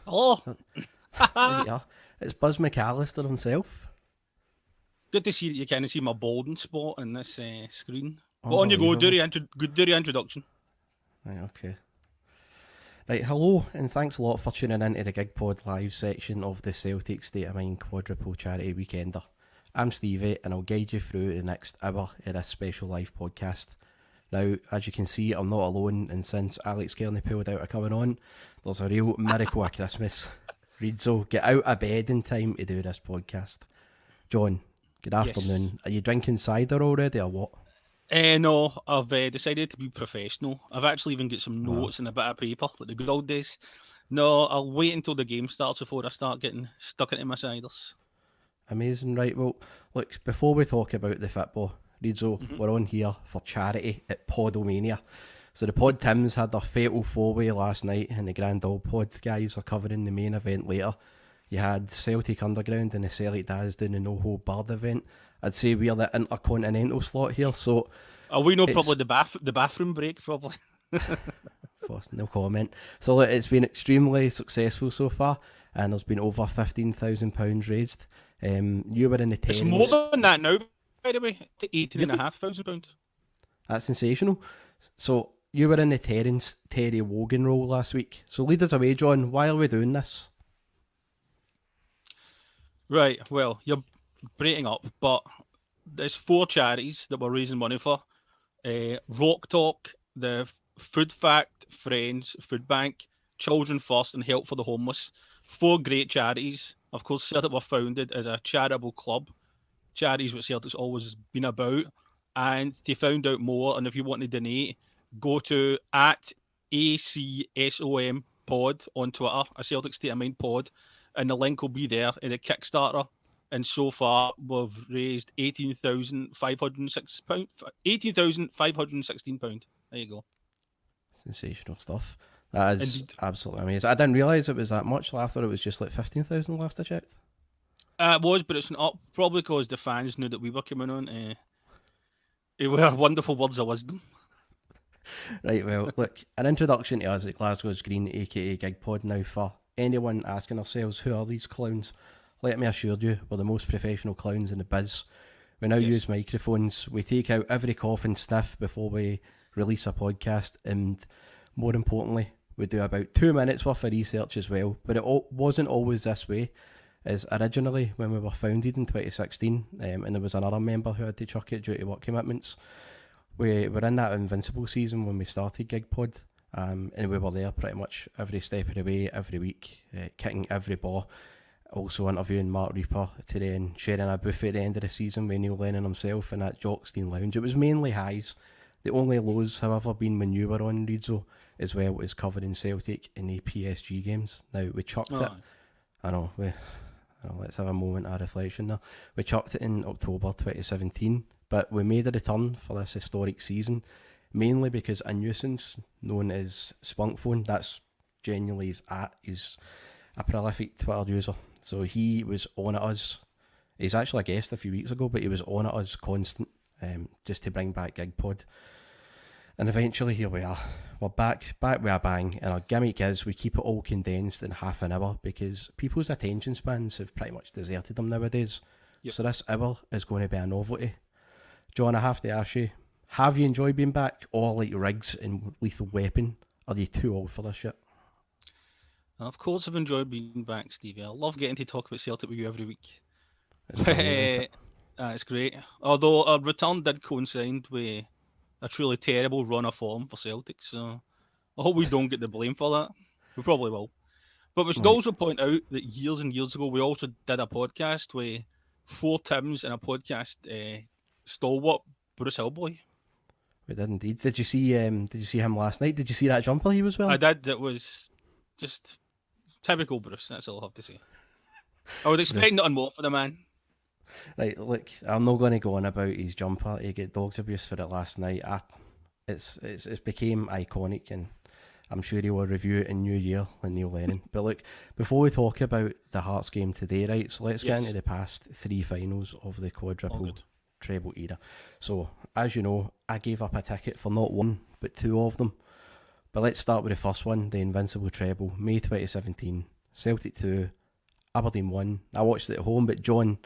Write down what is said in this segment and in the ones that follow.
Hello. There you are. It's Buzz McAllister himself. Good to see that you can see my balding spot in this screen. But on you go, Unbelievable. do your introduction. Right, okay. Right, hello, and thanks a lot for tuning in to the Gig Pod Live section of the Celtic State of Mind Quadruple Charity Weekender. I'm Stevie, and I'll guide you through the next hour of this special live podcast. Now, as you can see, I'm not alone, and since Alex Kearney pulled out of coming on, there's a real miracle of Christmas. Reidzo, get out of bed in time to do this podcast. John, good afternoon. Yes. Are you drinking cider already or what? No, I've decided to be professional. I've actually even got some Wow. notes and a bit of paper, like the good old days. No, I'll wait until the game starts before I start getting stuck into my ciders. Amazing, right? Well, look, before we talk about the football, Reidzo, we're on here for charity at Podomania. So the Pod Tims had their fatal four-way last night, and the Grand Old Pod guys are covering the main event later. You had Celtic Underground and the Celtic Daz doing the No Hold Barred event. I'd say we're the intercontinental slot here, so We know it's probably the bathroom break, probably. no comment. So look, it's been extremely successful so far, and there's been over £15,000 raised. You were in the It's tens. more than that now, by the way, to £18,500. That's sensational. So you were in the Terry Wogan role last week. So lead us away, John. Why are we doing this? Right, well, you're breaking up, but there's 4 charities that we're raising money for. Rock Talk, the Food Fact, Friends, Food Bank, Children First, and Help for the Homeless. 4 great charities. Of course, Celtic were founded as a charitable club. Charities which Celtic's always been about. And to find out more, and if you want to donate, go to at ACSOM pod on Twitter, a Celtic State of Mind pod, and the link will be there in the Kickstarter. And so far, we've raised £18,516. £18,516. There you go. Sensational stuff. That is Indeed. absolutely amazing. I didn't realise it was that much. I thought it was just like 15,000 last I checked. It was, but it's not probably because the fans knew that we were coming on. They were wonderful words of wisdom. Right, well, look, an introduction to us at Glasgow's Green, aka GigPod. Now, for anyone asking ourselves, who are these clowns? Let me assure you, we're the most professional clowns in the biz. We now use microphones. We take out every cough and sniff before we release a podcast, and more importantly, we do about 2 minutes worth of research as well. But it wasn't always this way. As originally, when we were founded in 2016, and there was another member who had to chuck it due to work commitments, we were in that invincible season when we started GigPod, and we were there pretty much every step of the way, every week, kicking every ball. Also interviewing Mark Reaper today and sharing a buffet at the end of the season with Neil Lennon himself in that Jockstein Lounge. It was mainly highs. The only lows, however, being when you were on, Reidzo, as well as covering Celtic in the PSG games. Now, we chucked it. Let's have a moment of reflection there. We chucked it in October 2017, but we made a return for this historic season, mainly because a nuisance known as Spunkphone, that's genuinely he's a prolific Twitter user. So he was on at us. He's actually a guest a few weeks ago, but he was on at us constant, just to bring back GigPod. And eventually here we are. We're back with a bang, and our gimmick is we keep it all condensed in half an hour because people's attention spans have pretty much deserted them nowadays. Yep. So this hour is going to be a novelty. John, I have to ask you, have you enjoyed being back, or like Riggs and Lethal Weapon? Are you too old for this shit? Of course, I've enjoyed being back, Stevie. I love getting to talk about Celtic with you every week. It's brilliant, isn't it? It's great. Although our return did coincide with a truly terrible run of form for Celtic, so I hope we don't get the blame for that. We probably will. But we should also point out that years and years ago, we also did a podcast with 4 Tims and a podcast stalwart, Bruce Hillboy. We did indeed. Did you see him last night? Did you see that jumper he was wearing? I did. It was just typical Bruce. That's all I have to say. I would expect nothing more for the man. Right, look, I'm not going to go on about his jumper. He got dogs abuse for it last night. It's became iconic, and I'm sure he will review it in New Year with Neil Lennon. But look, before we talk about the Hearts game today, right, so let's get into the past 3 finals of the Quadruple Treble era. So, as you know, I gave up a ticket for not 1, but 2 of them. But let's start with the first one, the Invincible Treble, May 2017. Celtic 2, Aberdeen 1. I watched it at home, but John,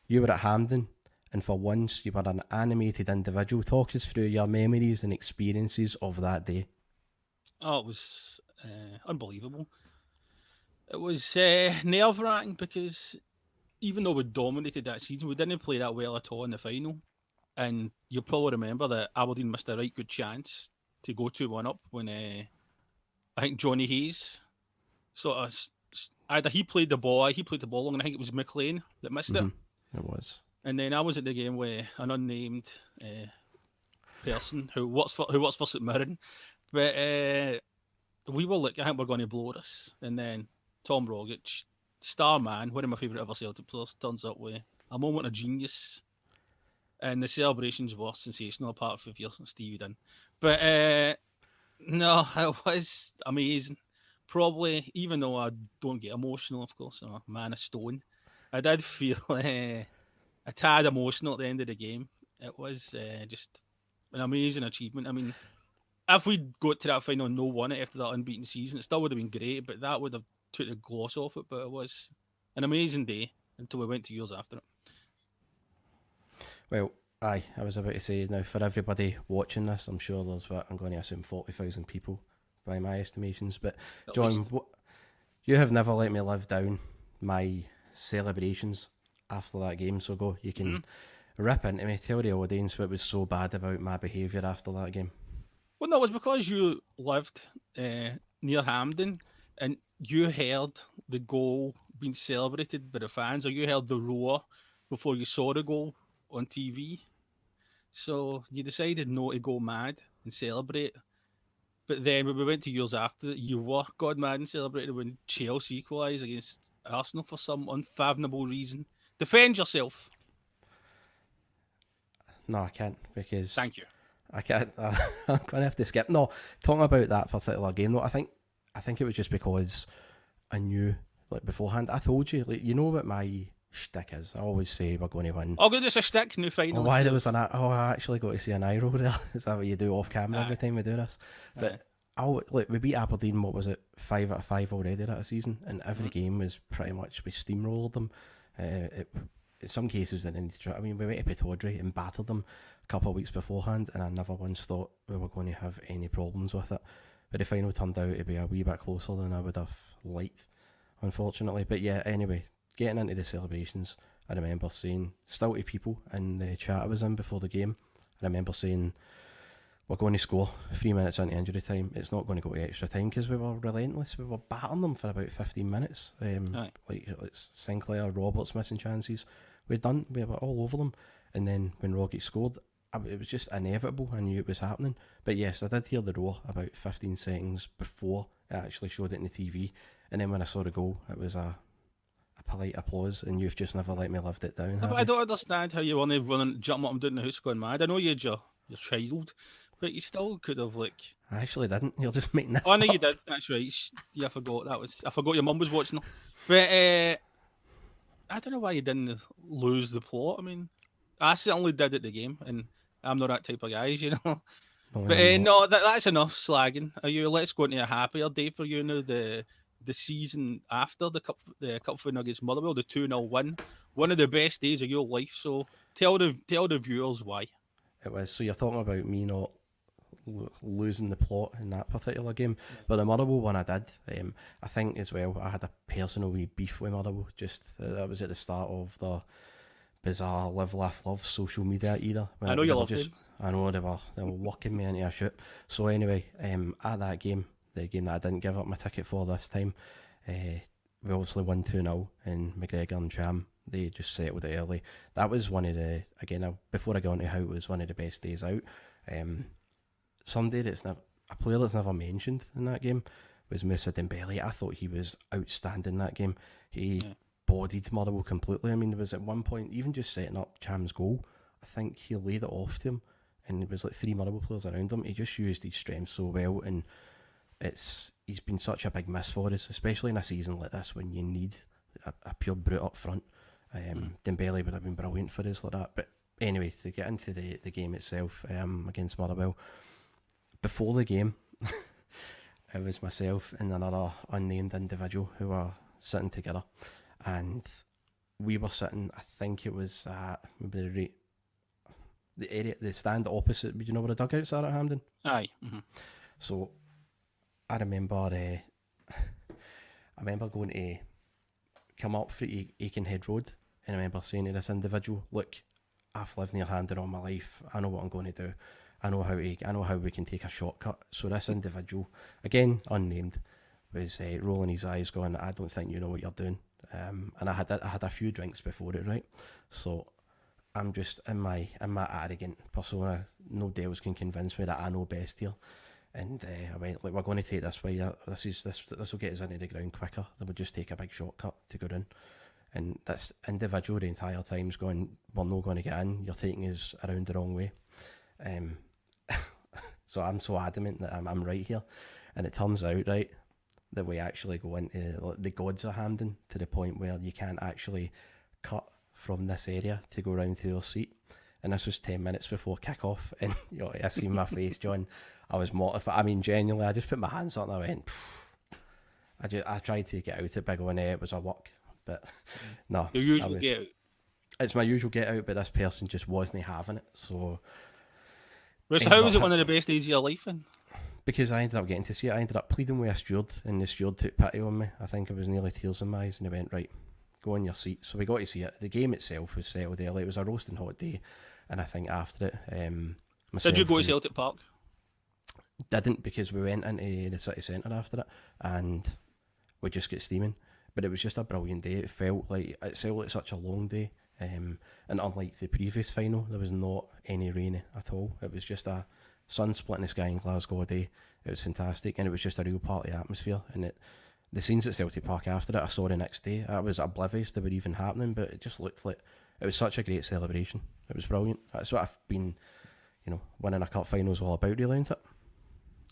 you were at Hampden, and for once you were an animated individual. Talk us through your memories and experiences of that day. Oh, it was unbelievable. It was nerve-wracking because even though we dominated that season, we didn't play that well at all in the final. And you'll probably remember that Aberdeen missed a right good chance to go 2-1 up when I think Johnny Hayes sort of either he played the ball long, and I think it was McLean that missed it. It was. And then I was at the game with an unnamed person who works for St Mirren, but we were like, I think we're going to blow this. And then Tom Rogic, star man, one of my favourite ever Celtic players, turns up with a moment of genius. And the celebrations were sensational, apart from if you're Stevie Dunn. But no, it was amazing. Probably, even though I don't get emotional, of course, I'm a man of stone, I did feel a tad emotional at the end of the game. It was just an amazing achievement. I mean, if we'd got to that final and no won it after that unbeaten season, it still would have been great, but that would have took the gloss off it. But it was an amazing day until we went to yours after it. Well, I was about to say, now for everybody watching this, I'm sure there's I'm going to assume 40,000 people by my estimations. But John, you have never let me live down my celebrations after that game. So go, you can rip into me, tell the audience what was so bad about my behaviour after that game. Well, no, it was because you lived near Hampden and you heard the goal being celebrated by the fans, or you heard the roar before you saw the goal on TV. So you decided not to go mad and celebrate. But then when we went to yours after, you were god mad and celebrated when Chelsea equalised against Arsenal for some unfathomable reason. Defend yourself. No, I can't, because Thank you. I can't. I'm going to have to skip. No, talking about that particular game, though, I think it was just because I knew, like, beforehand. I told you, like, you know what my shtick is. I always say we're going to win. Oh, good, it's a shtick, new final. Oh, why there was an I actually got to see an eye roll there. Is that what you do off camera every time we do this? But we beat Aberdeen, what was it, 5 out of 5 already that season, and every game was pretty much, we steamrolled them. In some cases, they didn't try. I mean, we went to Pittodrie and battered them a couple of weeks beforehand, and I never once thought we were going to have any problems with it. But the final turned out to be a wee bit closer than I would have liked, unfortunately. But yeah, anyway, getting into the celebrations, I remember saying, still to people in the chat I was in before the game, I remember saying, we're going to score 3 minutes into injury time. It's not going to go to extra time, because we were relentless. We were battering them for about 15 minutes. Like Sinclair, Roberts missing chances. We were all over them. And then when Rogic scored, it was just inevitable. I knew it was happening. But yes, I did hear the roar about 15 seconds before it actually showed it on the TV. And then when I saw the goal, it was a polite applause, and you've just never let me live it down. I don't understand how you want to run and jump up and down the house going mad. I know you had your child, but you still could have, like... I actually didn't. You're just making this Oh, I know up. you did. That's right. Yeah, I forgot. I forgot your mum was watching. But I don't know why you didn't lose the plot. I mean, I certainly did at the game, and I'm not that type of guy, you know. No, But no, that's enough slagging. Let's go into a happier day for you now. The season after the cup final against Motherwell, the 2-0 win, one of the best days of your life. So tell the viewers why. It was. So you're talking about me not losing the plot in that particular game, but the Motherwell one I did. I think as well I had a personal wee beef with Motherwell. Just that was at the start of the bizarre live, laugh, love social media era. I know you loved it. I know they were working me into a shoot. So anyway, at that game, the game that I didn't give up my ticket for this time, we obviously won 2-0, and McGregor and Cham, they just settled it early. That was one of the, again, before I go into how it was one of the best days out. Somebody a player that's never mentioned in that game was Moussa Dembele. I thought he was outstanding that game. He bodied Motherwell completely. I mean, there was at one point, even just setting up Cham's goal, I think he laid it off to him, and there was like 3 Motherwell players around him. He just used his strength so well, and he's been such a big miss for us, especially in a season like this when you need a pure brute up front. Dembele would have been brilliant for us like that. But anyway, to get into the game itself against Motherwell, before the game, it was myself and another unnamed individual who were sitting together, and we were sitting. I think it was maybe the area, the stand opposite. You know where the dugouts are at Hampden? Aye. Mm-hmm. So I remember, I remember going to come up for Aikenhead Road, and I remember saying to this individual, "Look, I've lived near Hampden all my life. I know what I'm going to do. I know how we can take a shortcut." So this individual, again unnamed, was rolling his eyes, going, "I don't think you know what you're doing." And I had a few drinks before it, right? So I'm just in my arrogant persona. No Dales can convince me that I know best here. And I went, "Look, we're going to take this way. This will get us into the ground quicker. Then we'll just take a big shortcut to go in." And this individual the entire time's going, "We're not going to get in. You're taking us around the wrong way." So I'm so adamant that I'm right here. And it turns out, right, that we actually go into the gods of Hampden, to the point where you can't actually cut from this area to go round to your seat. And this was 10 minutes before kick-off. And I seen my face, John. I was mortified. I mean, genuinely, I just put my hands up and I went, I tried to get out at Big O, and it was a work. But no. Your usual get out. It's my usual get out, but this person just wasn't having it. So How was it one of the best days of your life then? Because I ended up getting to see it. I ended up pleading with a steward, and the steward took pity on me. I think it was nearly tears in my eyes, and he went, "Right, go in your seat." So we got to see it. The game itself was settled early. It was a roasting hot day, and I think after it, Did you go to Celtic Park? Didn't, because we went into the city centre after it, and we just got steaming. But it was just a brilliant day. It felt like such a long day. And unlike the previous final, there was not any rain at all. It was just a sun splitting the sky in Glasgow day. It was fantastic, and it was just a real party atmosphere. And the scenes at Celtic Park after it, I saw the next day. I was oblivious they were even happening, but it just looked like it was such a great celebration. It was brilliant. That's what I've been, winning a cup final is all about, really, isn't it?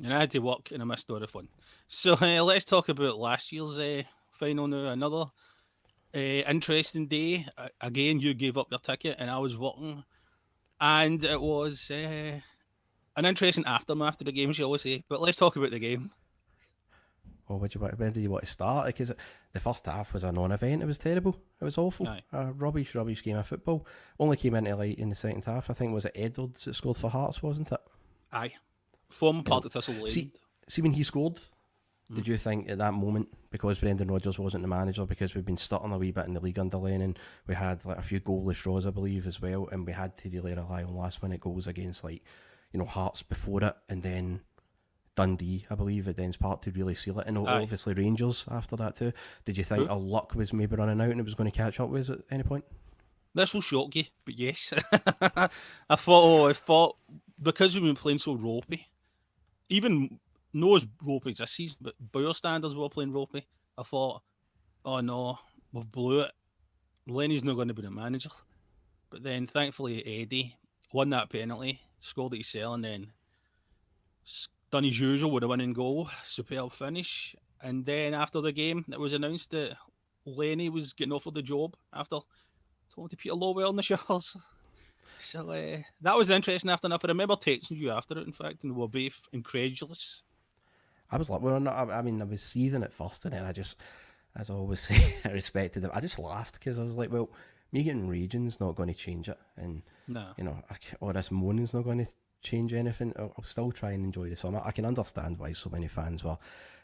And I had to work and I missed all the fun. So let's talk about last year's final now. Another interesting day. Again, you gave up your ticket and I was working. And it was an interesting aftermath to the game, shall we say. But let's talk about the game. Well, when do you want to start? Because the first half was a non-event. It was terrible. It was awful. A rubbish game of football. Only came into light in the second half. I think, was it Edwards that scored for Hearts, wasn't it? Aye. Former part of Thistle Lane. See when he scored, did you think at that moment, because Brendan Rodgers wasn't the manager, because we'd been stuttering a wee bit in the league under Lennon, we had like a few goalless draws, I believe, as well, and we had to really rely on last-minute goals against Hearts before it, and then Dundee, I believe, at Dens Park to really seal it, and obviously Rangers after that too. Did you think our luck was maybe running out and it was going to catch up with us at any point? This will shock you, but yes. I thought because we've been playing so ropey, even no ropey this season, but by our standards we were playing ropey. I thought, oh no, we've blew it. Lenny's not going to be the manager. But then thankfully Eddie won that penalty, scored it himself, and then done his usual with a winning goal, superb finish. And then after the game, it was announced that Lenny was getting offered the job after talking to Peter Lowell in the showers. So that was interesting after enough. I remember texting you after it, in fact, and we were both incredulous. I was like, I was seething at first, and then I just, as I always say, I respected it. I just laughed because I was like, well, me getting raging's not going to change it, and or this moaning's not going to change anything. I'll still try and enjoy the summer. I can understand why so many fans were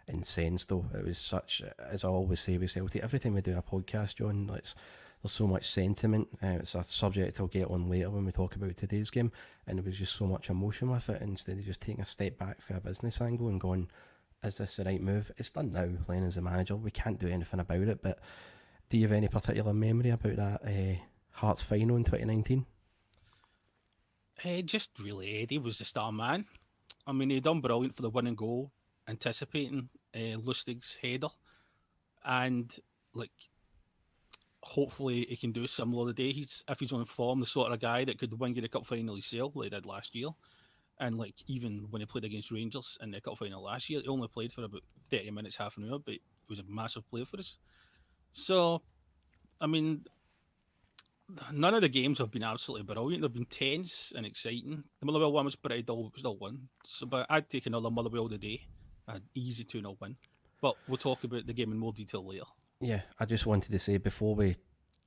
incensed, though. It was such, as I always say with Celtic, every time we do a podcast, John, there's so much sentiment. It's a subject I'll get on later when we talk about today's game, and there was just so much emotion with it. Instead of just taking a step back for a business angle and going, is this the right move? It's done now. Lennon's the manager. We can't do anything about it. But do you have any particular memory about that Hearts final in 2019? Just really, Eddie was the star man. I mean, he done brilliant for the winning goal, anticipating Lustig's header, and hopefully he can do similar today. If he's on form, the sort of guy that could win you the cup final himself, like he did last year. And even when he played against Rangers in the cup final last year, he only played for about 30 minutes, half an hour, but he was a massive player for us. So, I mean, none of the games have been absolutely brilliant. They've been tense and exciting. The Motherwell one was pretty dull, still won. So, but I'd take another Motherwell today, an easy 2-0 win. But we'll talk about the game in more detail later. Yeah, I just wanted to say before we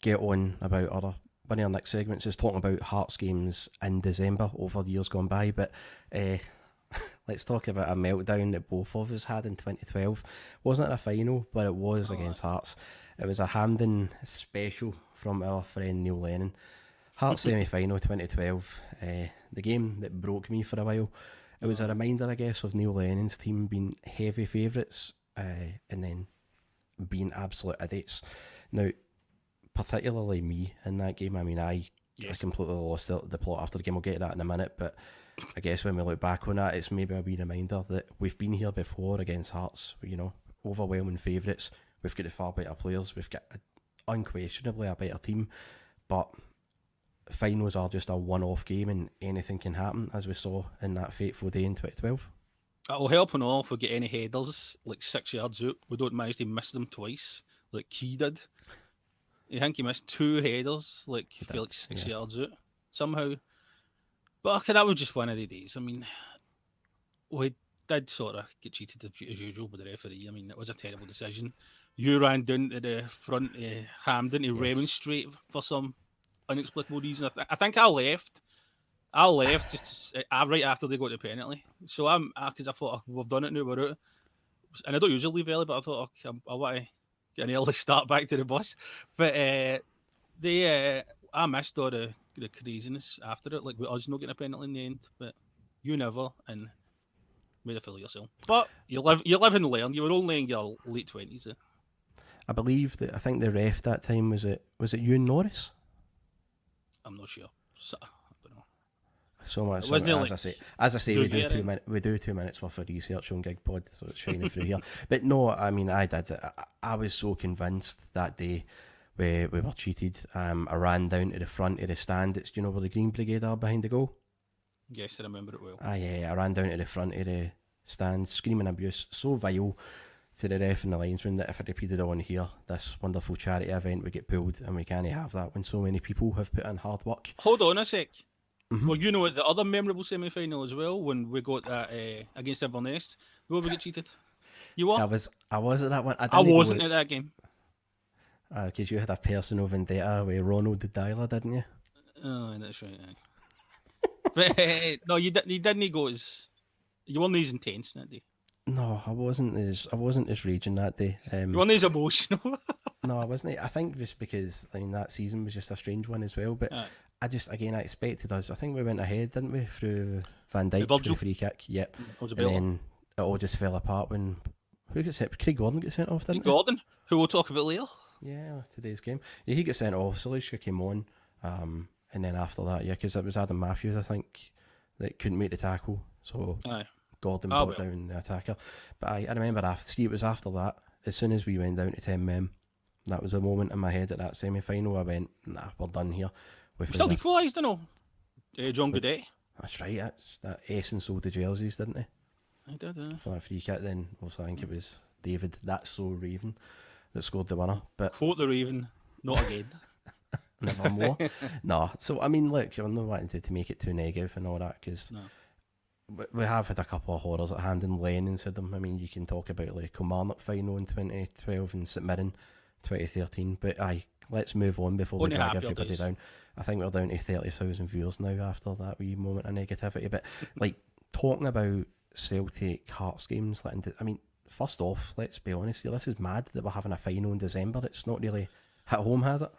get on about one of our next segments is talking about Hearts games in December over years gone by, but uh, let's talk about a meltdown that both of us had in 2012. Wasn't it a final, but it was against Hearts. It was a Hampden special from our friend Neil Lennon. Hearts semi-final 2012, the game that broke me for a while. It was a reminder, I guess, of Neil Lennon's team being heavy favourites and then being absolute idiots. Now, particularly me in that game, I mean, I completely lost the plot after the game. We'll get to that in a minute, but I guess when we look back on that, it's maybe a wee reminder that we've been here before against Hearts, you know, overwhelming favourites. We've got the far better players. We've got unquestionably a better team, but finals are just a one-off game and anything can happen, as we saw in that fateful day in 2012. It'll help and all if we get any headers like 6 yards out. We don't manage to miss them twice like Key did. I think he missed 2 headers like felt like 6 yards out somehow. But okay, that was just one of the days. I mean, we did sort of get cheated as usual by the referee. I mean, it was a terrible decision. You ran down to the front of Hampden to remonstrate for some inexplicable reason. I think I left. Just right after they got the penalty. So because I thought we've done it now, we're out. And I don't usually leave early, but I thought I want to get an early start back to the bus. But I missed all the craziness after it, like with us not getting a penalty in the end. But you never, and made a fool of yourself. But you live and learn. You were only in your late 20s. I believe that I think the ref that time was it Ewan Norris? I'm not sure. So, I don't know. So much. As I say, we do 2 minutes worth of research on Gig Pod, so it's shining through here. But no, I mean, I did. I was so convinced that day we were cheated. I ran down to the front of the stand. It's, you know, where the Green Brigade are behind the goal. Yes, I remember it well. I ran down to the front of the stand, screaming abuse, so vile to the ref and the linesman that if I repeated on here, this wonderful charity event would get pulled, and we can't have that when so many people have put in hard work. Hold on a sec. Mm-hmm. Well, you know the other memorable semi-final as well, when we got that against Inverness, where we get cheated. You were? I was at that one. I wasn't at that game. Because you had a personal vendetta with Ronald the Dialer, didn't you? Oh, that's right. But no, you didn't go as you weren't as intense that day. No, I wasn't as raging that day. You weren't as emotional. No, I wasn't. I think just because that season was just a strange one as well. But I expected us. I think we went ahead, didn't we, through Van Dijk with the free kick? Yep. And then it all just fell apart when who got sent? Craig Gordon got sent off, didn't he? Craig Gordon, who we'll talk about later. Yeah, today's game. Yeah, he got sent off. Solisha came on, and then after that, because it was Adam Matthews, I think, that couldn't make the tackle. So Gordon brought down the attacker. But I remember it was after that. As soon as we went down to 10 men, that was a moment in my head at that semi-final. I went, nah, we're done here. We still equalised, John Goodette. That's right. That Essen sold the jerseys, didn't they? I did. For that free kick, then also I think it was David, That's So Raven, that scored the winner. But quote the Raven, not again. Nevermore. No. So I mean, look, I'm not wanting to make it too negative and all that, because we have had a couple of horrors at hand in Lennon said them. I mean, you can talk about like Kilmarnock final in 2012 and St Mirren 2013, but let's move on before we drag everybody down. I think we're down to 30,000 viewers now after that wee moment of negativity. But like talking about Celtic Hearts games, I mean, first off, let's be honest here, this is mad that we're having a final in December. It's not really hit home, has it?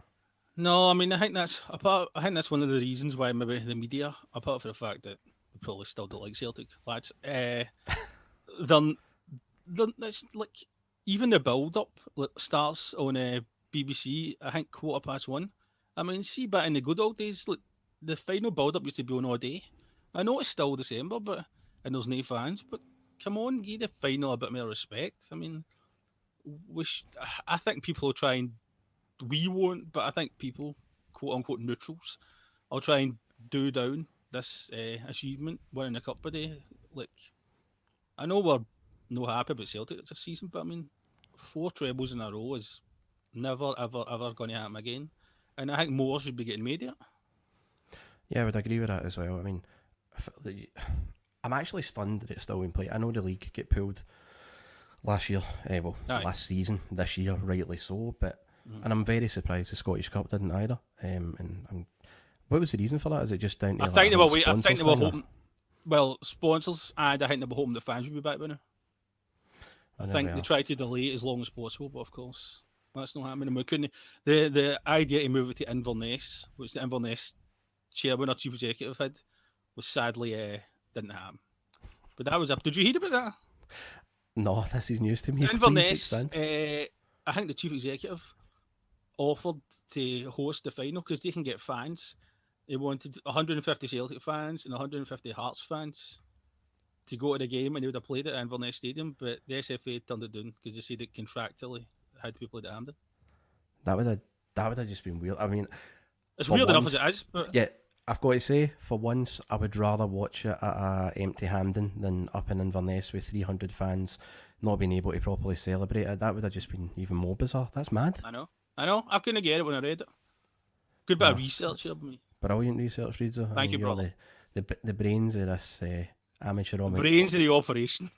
No, I mean, I think that's one of the reasons why maybe the media, apart from the fact that we probably still don't like Celtic lads, then it's like even the build-up starts on BBC, I think 1:15. I mean, see, back in the good old days, like the final build-up used to be on all day. I know it's still December, and there's no fans, but come on, give the final a bit more respect. I mean, I think people will try and we won't, but I think people, quote-unquote neutrals, will try and do down this achievement, winning the cup today. Like, I know we're not happy about Celtic this season, but I mean, 4 trebles in a row is never, ever, ever going to happen again. And I think more should be getting made of it. Yeah, I would agree with that as well. I mean, I'm actually stunned that it's still in play. I know the league get pulled last year, Aye. last season, this year, rightly so. But and I'm very surprised the Scottish Cup didn't either. What was the reason for that? Is it just down to I think they whole were. I think sponsors they were thing, or- hoping. Well, sponsors, and I think they were hoping the fans would be back by now. I There think we they are. tried to delay it as long as possible, but of course that's not happening. We couldn't. The idea to move it to Inverness, which the Inverness chairman or chief executive had, was sadly didn't happen. But that was up. Did you hear about that? No, this is news to me. Please Inverness. expand. I think the chief executive offered to host the final because they can get fans. They wanted 150 Celtic fans and 150 Hearts fans to go to the game, and they would have played it at Inverness Stadium, but the SFA turned it down because they said it contractually had to be played at Hampden. That would have just been weird. I mean, It's for weird enough once- as it is, but yeah, I've got to say, for once, I would rather watch it at a empty Hampden than up in Inverness with 300 fans not being able to properly celebrate it. That would have just been even more bizarre. That's mad. I know. I couldn't get it when I read it. Good bit of No, research here by me. Brilliant research, Reeds. Thank you, you're brother. the brains of this amateur Brains of the operation.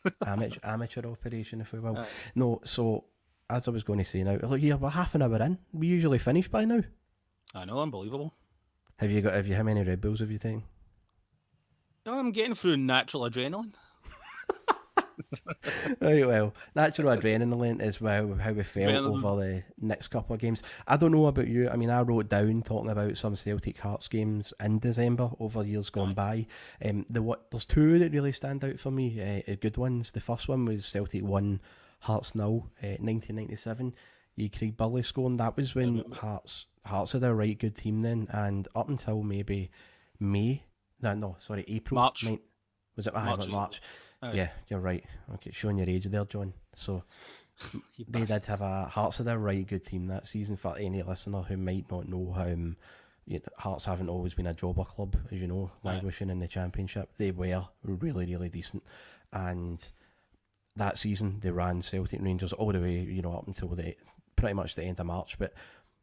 amateur operation, if we will. Aye. No, so as I was going to say now, look here, we're half an hour in. We usually finish by now. I know, unbelievable. Have you how many Red Bulls have you taken? No, I'm getting through natural adrenaline. Right, well, natural adrenaline is how we felt Adrenaline. over the next couple of games. I don't know about you. I mean, I wrote down talking about some Celtic-Hearts games in December over years gone by. There's two that really stand out for me, good ones. The first one was Celtic 1, Hearts 0, 1997. Craig Burley scoring. That was when Hearts had a right good team then, and up until maybe April. March. Was it March. March? Aye. Yeah, you're right. Okay, showing your age there, John. So You they bastard. did have Hearts had a right good team that season. For any listener who might not know how Hearts haven't always been a jobber club, as you know, languishing in the Championship. They were really, really decent, and that season they ran Celtic and Rangers all the way, up until pretty much the end of March. But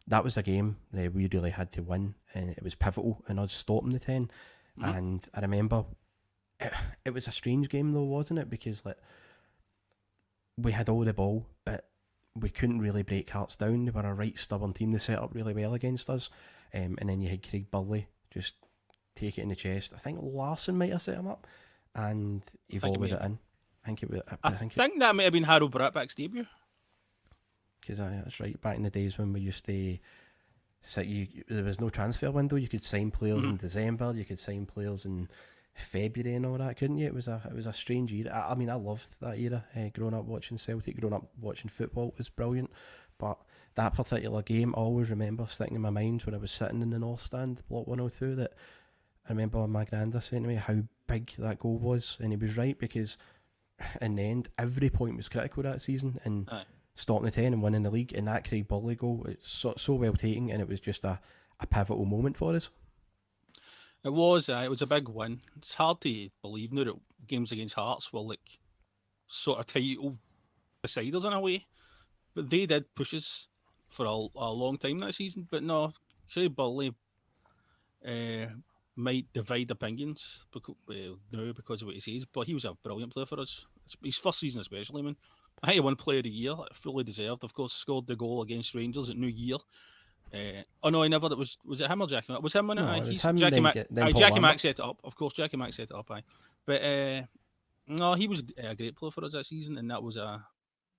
that was a game that we really had to win, and it was pivotal in us stopping the 10. And I remember it was a strange game though, wasn't it? Because we had all the ball, but we couldn't really break Hearts down. They were a right stubborn team. They set up really well against us, and then you had Craig Burley just take it in the chest. I think Larson might have set him up, and he volleyed it in. I think that might have been Harold Bratback's debut. Because that's right. Back in the days when we used to there was no transfer window. You could sign players in December. You could sign players in February and all that, couldn't you? It was a strange era. I mean, I loved that era. Growing up watching Celtic, growing up watching football was brilliant. But that particular game, I always remember sticking in my mind when I was sitting in the North Stand, Block 102. That I remember my granda saying to me how big that goal was, and he was right, because in the end, every point was critical that season, and stopping the 10 and winning the league, and that Craig Burley goal, it's so well taken, and it was just a pivotal moment for us. It was a big win. It's hard to believe now that games against Hearts were like sort of title deciders in a way, but they did push us for a long time that season. But no, Craig Burley might divide opinions now because of what he says, but he was a brilliant player for us. His first season especially, man. I think he won Player of the Year, fully deserved. Of course, scored the goal against Rangers at New Year. Oh no, I never. Was it him or Jackie Mack? Was him on it? No, Aye, it was he's- him, Jackie then Mack. then Paul Jackie Lambert. Mack set it up. Of course, Jackie Mack set it up. Aye, but no, he was a great player for us that season, and that was a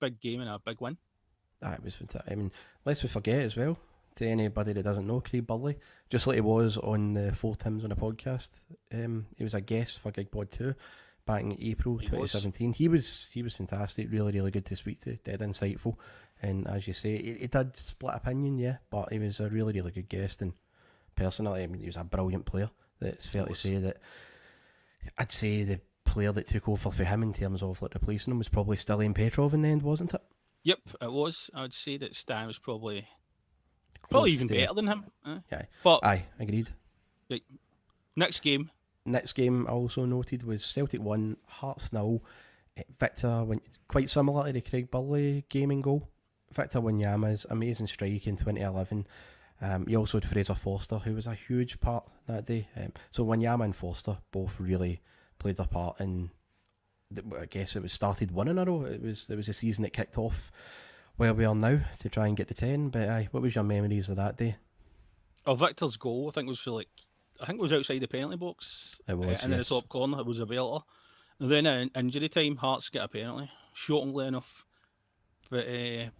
big game and a big win. It was fantastic. I mean, lest we forget as well, to anybody that doesn't know, Craig Burley, just like he was on the Four Tims on a podcast, he was a guest for Gig Pod 2 back in April 2017. He was fantastic, really, really good to speak to, dead insightful. And as you say, he did split opinion, yeah, but he was a really, really good guest. And personally, I mean, he was a brilliant player. It's fair to say that I'd say the player that took over for him in terms of replacing him was probably Stilian Petrov in the end, wasn't it? Yep, it was. I would say that Stan was probably Closest even to- better than him. Yeah, But aye, agreed. right, next game, Next game I also noted was Celtic 1, Hearts 0. Victor went quite similar to the Craig Burley game and goal. Victor Wanyama's amazing strike in 2011. You also had Fraser Forster, who was a huge part that day. So Wanyama and Forster both really played their part in I guess it was started 1 in a row. There was a season that kicked off where we are now to try and get to 10. But aye, what was your memories of that day? Oh, Victor's goal, I think was for I think it was outside the penalty box. It was, and in the yes. top corner, it was a belter. And then in injury time, Hearts get a penalty, shockingly enough. But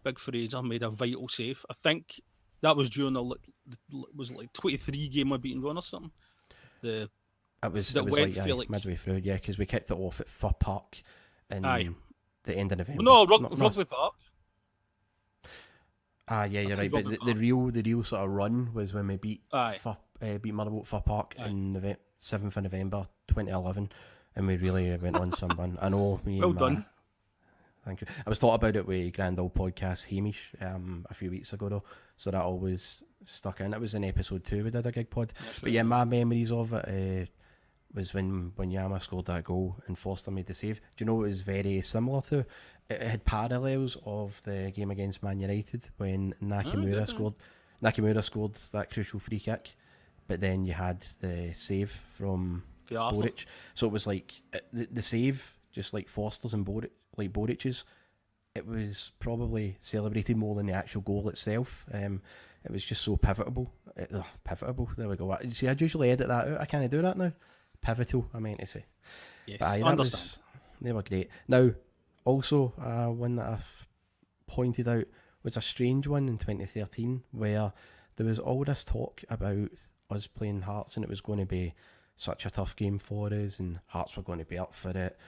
Big Fraser made a vital save. I think that was during was 23 game unbeaten run or something. It was for midway through, yeah, because we kicked it off at Fir Park in the end of November. No, Rugby Park. Yeah, you're right. But the real sort of run was when we beat Motherwell at Fir Park in 7th of November 2011, and we really went on some run. I know. Well done. Thank you. I was thought about it with Grand Old Podcast Hamish a few weeks ago though, so that always stuck in. It was in episode 2 we did a gig pod. But yeah, my memories of it was when Yama scored that goal and Foster made the save. Do you know it was very similar to? It had parallels of the game against Man United when Nakamura scored that crucial free kick, but then you had the save from Boric. So it was like the save, just like Foster's and Boric's, it was probably celebrated more than the actual goal itself. It was just so pivotal. Pivotal. There we go. See, I'd usually edit that out. I can't do that now. Pivotal, I meant to say. Yes, but they were great. Now, also, one that I've pointed out was a strange one in 2013 where there was all this talk about us playing Hearts and it was going to be such a tough game for us and Hearts were going to be up for it.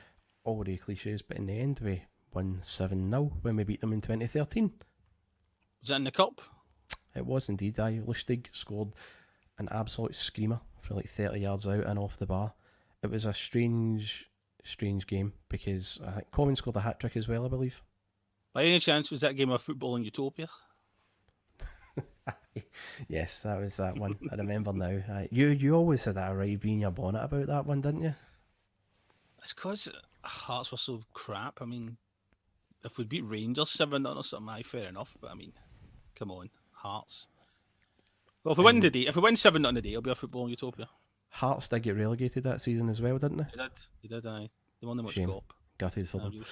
All the cliches, but in the end we won 7-0 when we beat them in 2013. Was that in the cup? It was indeed. Lustig scored an absolute screamer for like 30 yards out and off the bar. It was a strange game because I think Common scored a hat-trick as well, I believe. By any chance, was that game of Football in Utopia? Yes, that was that one. I remember now. You always had that right being your bonnet about that one, didn't you? It's because Hearts were so crap. I mean, if we beat Rangers 7-0 or something, fair enough. But I mean, come on, Hearts. Well, if we win today, if we win 7-0 today, it'll be a Football in Utopia. Hearts did get relegated that season as well, didn't they? They did. They won the much cup. Gutted for them.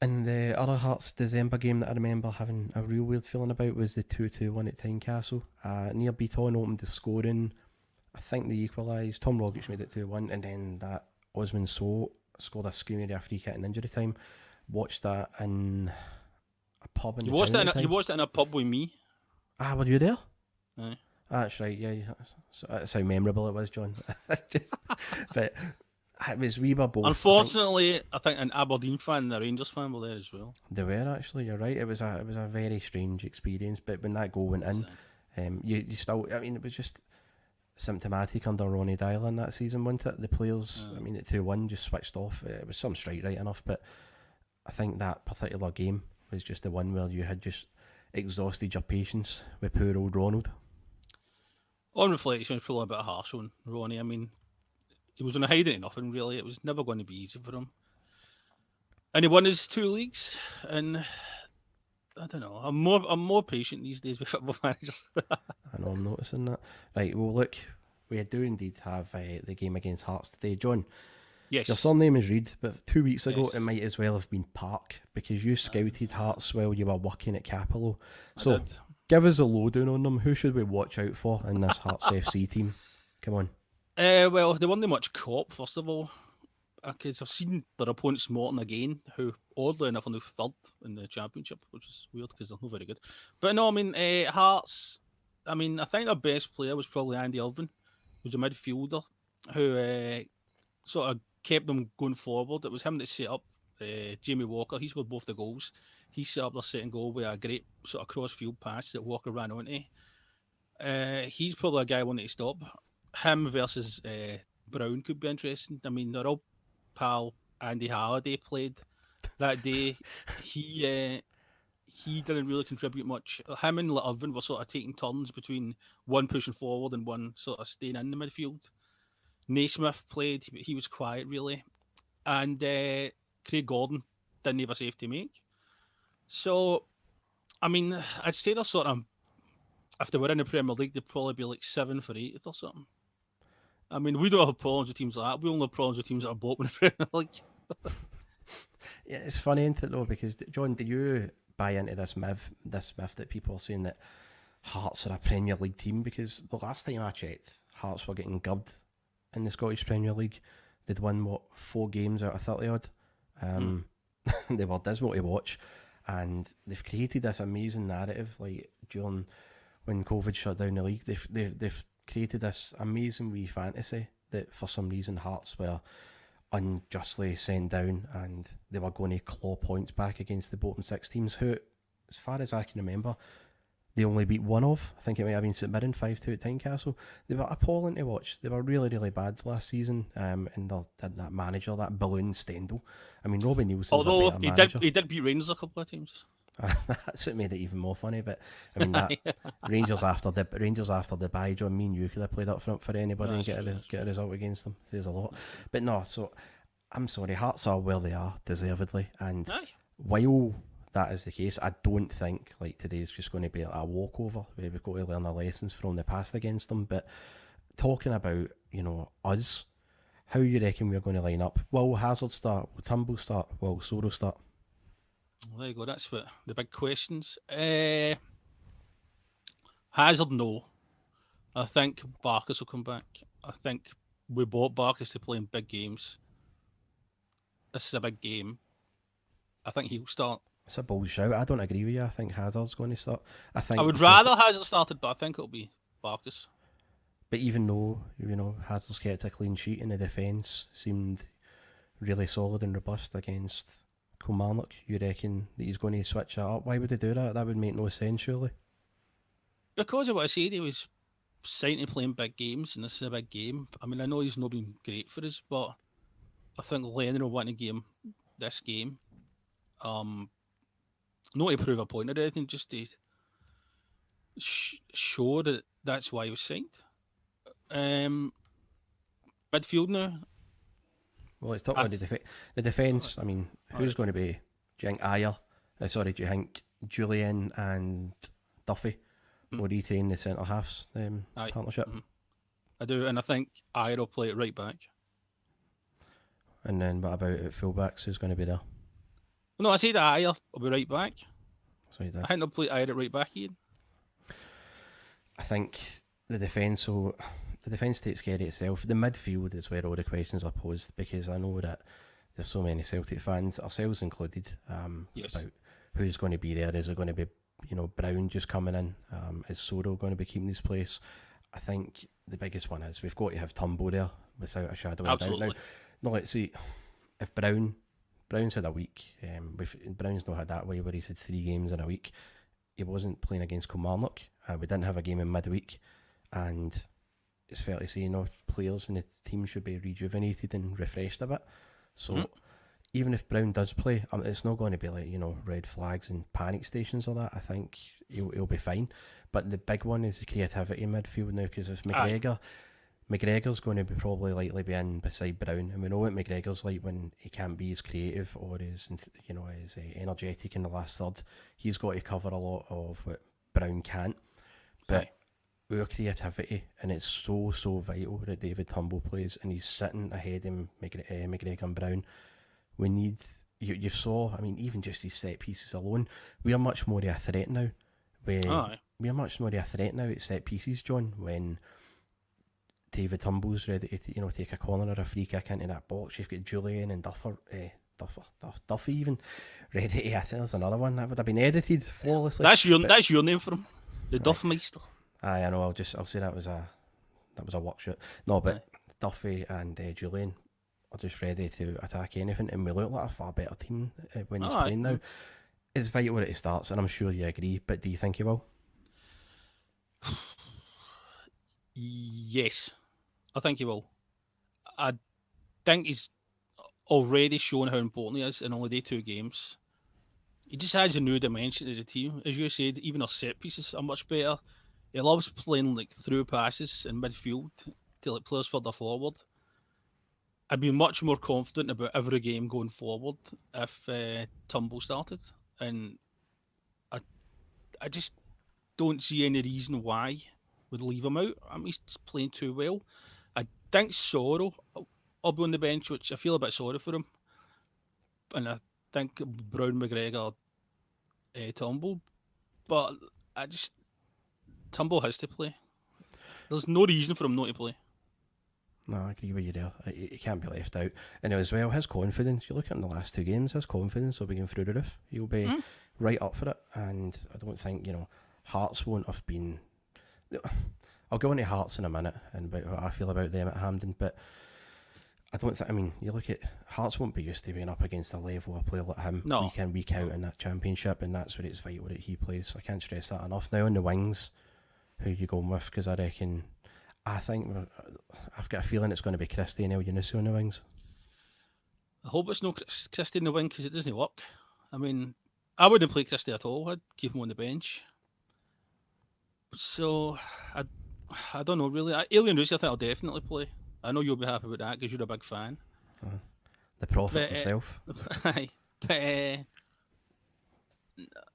And the other Hearts December game that I remember having a real weird feeling about was the 2-2 one at Tynecastle. Near Beaton opened the scoring. I think they equalised. Tom Rogic made it 2-1, and then that Osman So scored a screamer a free kick in injury time. Watched that in a pub in You watched it in a pub with me. Were you there? Aye. That's right, yeah. That's how memorable it was, John. But we were both. Unfortunately, I think an Aberdeen fan and a Rangers fan were there as well. They were actually. You're right. It was a very strange experience. But when that goal went in, you still. I mean, it was just symptomatic under Ronnie Dyle in that season, wasn't it? The players. I mean, at 2-1 just switched off. It was some strike right enough, but I think that particular game was just the one where you had just exhausted your patience with poor old Ronald. On reflection, it's probably a bit harsh on Ronnie. I mean, he was on a hiding nothing, really. It was never going to be easy for him. And he won his 2 leagues, and I don't know. I'm more patient these days with football managers. I know, I'm noticing that. Right, well, look, we do indeed have the game against Hearts today. John, yes. Your surname is Reid, but 2 weeks ago it might as well have been Park because you scouted Hearts while you were working at Capello. So, give us a lowdown on them. Who should we watch out for in this Hearts FC team? Come on. Well, they weren't much cop, first of all, because I've seen their opponents Morton again, who oddly enough are now third in the championship, which is weird because they're not very good. But no, I mean, Hearts, I think their best player was probably Andy Irvine, who's a midfielder, who sort of kept them going forward. It was him that set up Jamie Walker. He scored both the goals. He set up their second goal with a great sort of cross-field pass that Walker ran onto. He's probably a guy I wanted to stop. Him versus Brown could be interesting. I mean, their old pal Andy Halliday played that day. He didn't really contribute much. Him and Irvine were sort of taking turns between one pushing forward and one sort of staying in the midfield. Naismith played. He was quiet, really. And Craig Gordon didn't have a save to make. So, I mean, I'd say they're sort of, if they were in the Premier League, they'd probably be like 7 for 8 or something. I mean, we don't have problems with teams like that. We only have problems with teams that are bottom in the Premier League. Yeah, it's funny, isn't it, though? Because, John, do you buy into this myth that people are saying that Hearts are a Premier League team? Because the last time I checked, Hearts were getting gubbed in the Scottish Premier League. They'd won, 4 games out of 30 odd. They were dismal to watch. And they've created this amazing narrative, like, during when COVID shut down the league. They've created this amazing wee fantasy that for some reason Hearts were unjustly sent down and they were going to claw points back against the bottom 6 teams who, as far as I can remember, they only beat one of. I think it might have been St Mirren 5-2 at Tynecastle. They were appalling to watch. They were really, really bad last season. And that manager, that balloon Stendhal. I mean, Robbie Nielsen's Although a better manager. he did beat Rangers a couple of times. That's what made it even more funny. But I mean, that Rangers after the bye, John, me and you could have played up front for anybody and get a result against them. Says a lot. But no, so I'm sorry, Hearts are where they are, deservedly. And while that is the case, I don't think like today's just going to be a walkover. We've got to learn our lessons from the past against them. But talking about, us, how you reckon we're going to line up? Will Hazard start? Will Turnbull start? Will Soro start? Well, there you go. That's what the big questions. Hazard, no. I think Barkas will come back. I think we bought Barkas to play in big games. This is a big game. I think he'll start. It's a bold shout. I don't agree with you. I think Hazard's going to start. I would rather Hazard started, but I think it'll be Barkas. But even though, Hazard's kept a clean sheet in the defence, seemed really solid and robust against Kilmarnock, you reckon that he's going to switch that up? Why would he do that? That would make no sense, surely. Because of what I said, he was signed to play in big games, and this is a big game. I mean, I know he's not been great for us, but I think Lennon will want to give him this game. Not to prove a point or anything, just to show that that's why he was signed. Midfield now. Well, let's talk about the defence. I mean, who's going to be? Do you think do you think Julian and Duffy will retain the centre halves partnership? Mm-hmm. I do, and I think Ayer will play it right back. And then what about at fullbacks? Who's going to be there? No, I said Ayer will be right back. So I think they'll play Ayer at right back again. I think the defence takes care of itself. The midfield is where all the questions are posed, because I know that there's so many Celtic fans, ourselves included, about who's going to be there. Is it going to be, Brown just coming in? Is Soro going to be keeping his place? I think the biggest one is we've got to have Turnbull there without a shadow of a doubt. Now, let's see, if Brown's had a week, Brown's not had that way where he's had 3 games in a week. He wasn't playing against Kilmarnock. We didn't have a game in midweek, and it's fair to say, players in the team should be rejuvenated and refreshed a bit. So even if Brown does play, it's not going to be like, red flags and panic stations or that. I think he'll be fine. But the big one is the creativity in midfield now, because if McGregor's going to be probably likely be in beside Brown, and we know what McGregor's like when he can't be as creative or as energetic in the last third. He's got to cover a lot of what Brown can't. But our creativity, and it's so vital that David Turnbull plays, and he's sitting ahead of McGregor and Brown. We need, you saw, I mean, even just these set pieces alone, we are much more of a threat now. We are much more of a threat now at set pieces, John, when David Turnbull's ready to take a corner or a free kick into that box. You've got Julian and Duffy even ready to hit. There's another one that would have been edited flawlessly. That's your name for him, the Duffmeister. I know. I'll say that was a work shoot. No, but Duffy and Julian are just ready to attack anything, and we look like a far better team when he's playing now. It's vital that he starts, and I'm sure you agree. But do you think he will? Yes, I think he will. I think he's already shown how important he is in only 2 games. He just adds a new dimension to the team. As you said, even our set pieces are much better. He loves playing through passes in midfield to players further forward. I'd be much more confident about every game going forward if Turnbull started, and I just don't see any reason why we'd leave him out. I mean, he's playing too well. I think Soro will be on the bench, which I feel a bit sorry for him. and I think Brown McGregor Tumble, but Tumble has to play. There's no reason for him not to play. No, I agree with you there. He can't be left out. And as well, his confidence, you look at in the last 2 games, his confidence will be going through the roof. He'll be right up for it. And I don't think, Hearts won't have been... I'll go into Hearts in a minute and about what I feel about them at Hampden, but I don't think... you look at... Hearts won't be used to being up against a level of player like him week in, week out in that championship, and that's where it's vital that he plays. I can't stress that enough. Now on the wings, who you going with? Because I think I've got a feeling it's going to be Christie and El Yunusi on the wings. I hope it's no Christie in the wing because it doesn't work. I mean, I wouldn't play Christie at all. I'd keep him on the bench. So, I don't know really. Alien Lucy, I think I'll definitely play. I know you'll be happy with that because you're a big fan. The prophet himself. But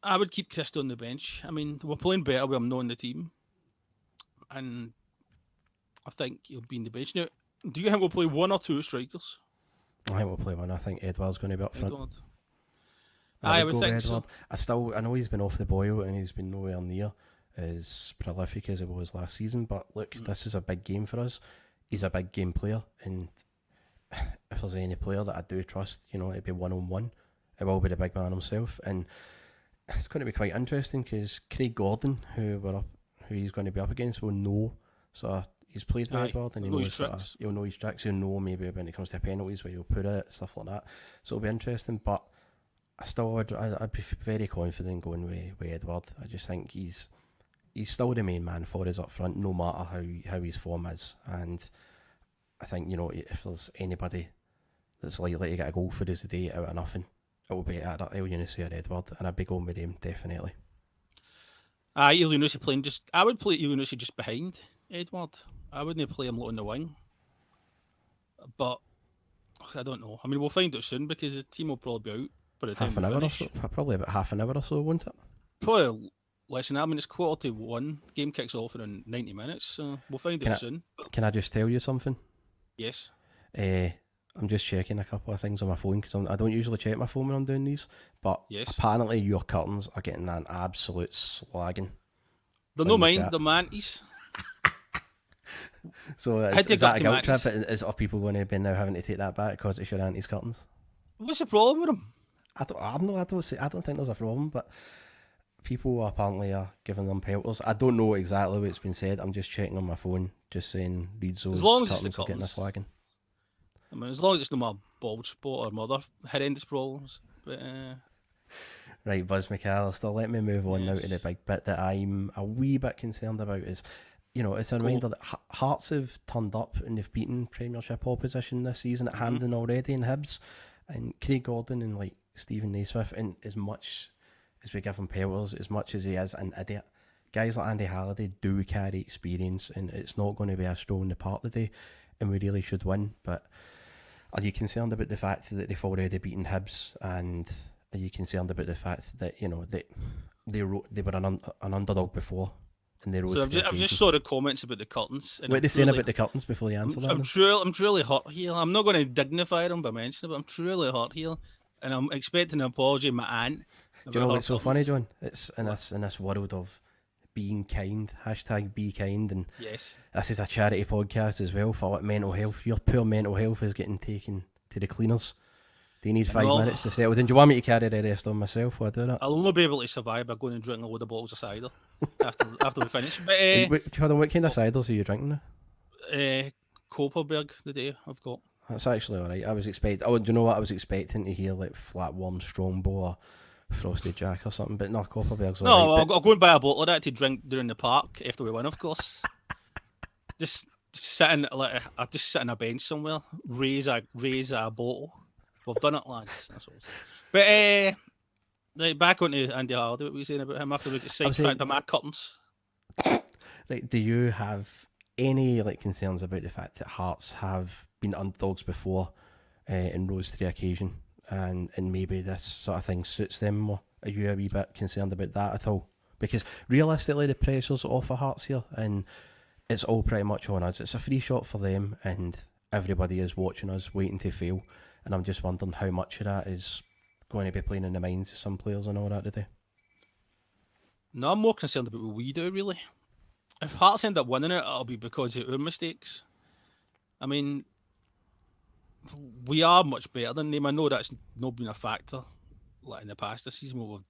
I would keep Christie on the bench. I mean, we're playing better with him knowing the team. And I think he'll be in the bench. Now, do you think we'll play 1 or 2 strikers? I think we'll play 1. I think Edouard's going to be up front. I would think Edouard. so. I know he's been off the boil and he's been nowhere near as prolific as he was last season, but look, this is a big game for us. He's a big game player, and if there's any player that I do trust, it'd be 1-on-1. It will be the big man himself, and it's going to be quite interesting because Craig Gordon, who he's going to be up against, will know. So he's played with Edouard, and he'll know his tricks. He'll know maybe when it comes to penalties where he'll put it, stuff like that. So it'll be interesting, but I'd be very confident going with Edouard. I just think he's still the main man for us up front, no matter how his form is. And I think, if there's anybody that's likely to get a goal for us today out of nothing, it will be either El Yunusi or Edouard, and I'd be going with him, definitely. El Yunusi playing I would play El Yunusi just behind Edouard. I wouldn't play him on the wing. But I don't know. I mean, we'll find out soon because the team will probably be out by the time half an hour or so. Probably about half an hour or so, won't it? Probably less than that. I mean, it's 1:45. Game kicks off in 90 minutes, so we'll find out soon. Can I just tell you something? Yes. I'm just checking a couple of things on my phone because I don't usually check my phone when I'm doing these, but apparently your curtains are getting an absolute slagging. They're no mine, they're Manty's. So is that a guilt trip? Are people going to be now having to take that back because it's your auntie's curtains? What's the problem with them? I don't think there's a problem, but people apparently are giving them pelters. I don't know exactly what's been said. I'm just checking on my phone, just saying Reedzo's curtains are getting a slagging. I mean, as long as it's not my bald spot or my other horrendous problems. But, Right, Buzz McAllister, let me move on now to the big bit that I'm a wee bit concerned about is, it's a reminder that Hearts have turned up and they've beaten Premiership opposition this season at Hampden already in Hibs, and Craig Gordon and Stephen Naismith, and as much as we give him pelters, as much as he is an idiot, guys like Andy Halliday do carry experience, and it's not going to be a stroll in the park today, and we really should win. But are you concerned about the fact that they've already beaten Hibs, and are you concerned about the fact that they were an underdog before and they rose? So I've just saw the comments about the curtains. What are they saying about the curtains before you answer that? I'm truly hurt here. I'm not going to dignify them by mentioning it, but I'm truly hurt here, and I'm expecting an apology from my aunt. Do you know what's so funny, John? It's in this world of being kind, #be kind, and this is a charity podcast as well for mental health. Your poor mental health is getting taken to the cleaners. Do you need 5 minutes to settle? Then do you want me to carry the rest on myself while I do that? I'll only be able to survive by going and drinking a load of bottles of cider after we finish. But hold on, what kind of ciders are you drinking now? Kopparberg the day I've got. That's actually alright. I was expecting. Oh, do you know what I was expecting to hear? Like Flatworm Strongbow or Frosty Jack or something. But no, Kopparberg's alright. No, I'll go and buy a bottle of that to drink during the park after we win, of course. just sitting I just sit on a bench somewhere, raise a bottle. We've done it, lads. That's what I'm saying. But right, back on to Andy Halliday. What were you saying about him after we get sidetracked by my curtains? Right, do you have any concerns about the fact that Hearts have been underdogs before and rose to the occasion, and maybe this sort of thing suits them more? Are you a wee bit concerned about that at all? Because realistically, the pressure's off of Hearts here, and it's all pretty much on us. It's a free shot for them, and everybody is watching us, waiting to fail. And I'm just wondering how much of that is going to be playing in the minds of some players and all that today? No, I'm more concerned about what we do, really. If Hearts end up winning it, it'll be because of our mistakes. I mean, we are much better than them. I know that's not been a factor like in the past this season where we've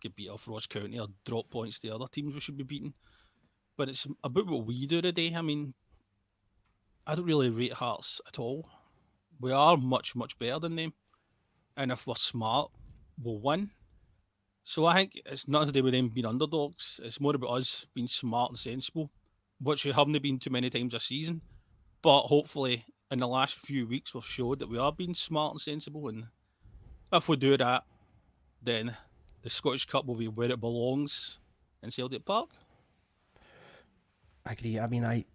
get beat off Ross County or drop points to other teams we should be beating. But it's about what we do today. I mean, I don't really rate Hearts at all. We are much, much better than them. And if we're smart, we'll win. So I think it's not to do with them being underdogs. It's more about us being smart and sensible, which we haven't been too many times this season. But hopefully, in the last few weeks, we've showed that we are being smart and sensible. And if we do that, then the Scottish Cup will be where it belongs in Celtic Park. I agree. I mean,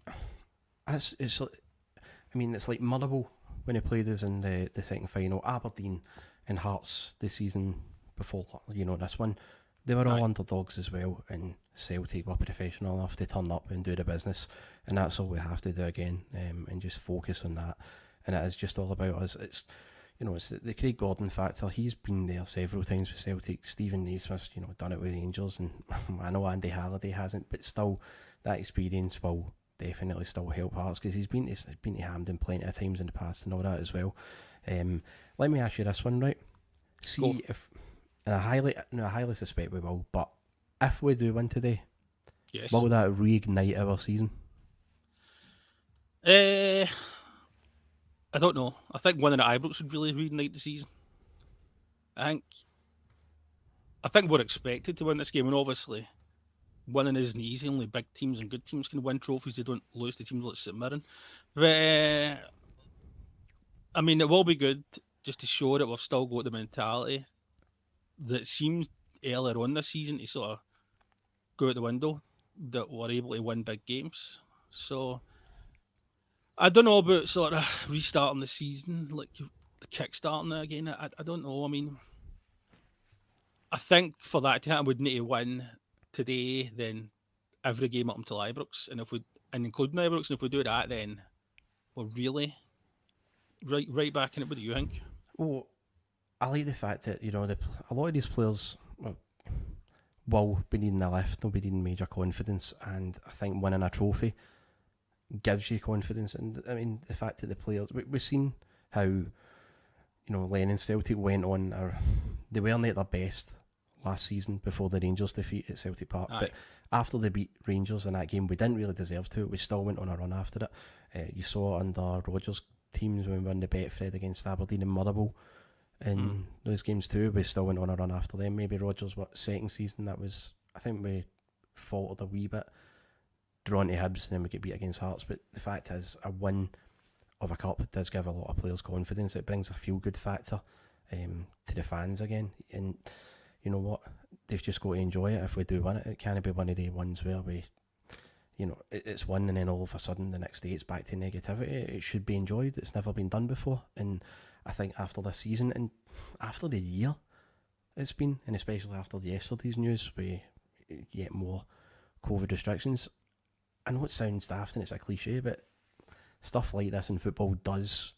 it's like Motherwell when he played us in the second final. Aberdeen and Hearts the season before, this one, they were all underdogs as well, and Celtic were professional enough to turn up and do the business, and that's all we have to do again, and just focus on that. And it is just all about us. It's it's the Craig Gordon factor. He's been there several times with Celtic. Stephen Naismith's done it with Rangers, and I know Andy Halliday hasn't, but still that experience will definitely still help Hearts, because he's been to Hampden plenty of times in the past and all that as well. Let me ask you this one, right? See if, and I highly suspect we will, but if we do win today, yes, will that reignite our season? I don't know. I think winning at Ibrox would really reignite the season. I think we're expected to win this game, and obviously winning isn't easy. Only big teams and good teams can win trophies. They don't lose to teams like St Mirren. But I mean, it will be good just to show that we've still got the mentality that seems earlier on this season to sort of go out the window, that we're able to win big games. So I don't know about sort of restarting the season, like kickstarting it again. I don't know. I mean, I think for that to happen, we'd need to win today, then every game up until Ibrox, and including Ibrox, and if we do that, then we're really right back in it. What do you think? Well, I like the fact that a lot of these players will be needing a lift. They'll be needing major confidence, and I think winning a trophy gives you confidence. And I mean, the fact that the players, we've seen how Lennon Celtic went on, or they weren't at their best last season before the Rangers defeat at Celtic Park. Aye. But after they beat Rangers in that game, we didn't really deserve to. We still went on a run after it. You saw under Rodgers' teams when we won the Betfred against Aberdeen and Motherwell in those games too. We still went on a run after them. Maybe Rodgers' second season, I think we faltered a wee bit, drawn to Hibs, and then we get beat against Hearts. But the fact is, a win of a cup does give a lot of players confidence. It brings a feel-good factor to the fans again. And you know what? They've just got to enjoy it if we do win it. It can't be one of the ones where we, it's won and then all of a sudden the next day it's back to negativity. It should be enjoyed. It's never been done before. And I think after this season and after the year it's been, and especially after yesterday's news with yet more COVID restrictions, I know it sounds daft and it's a cliche, but stuff like this in football does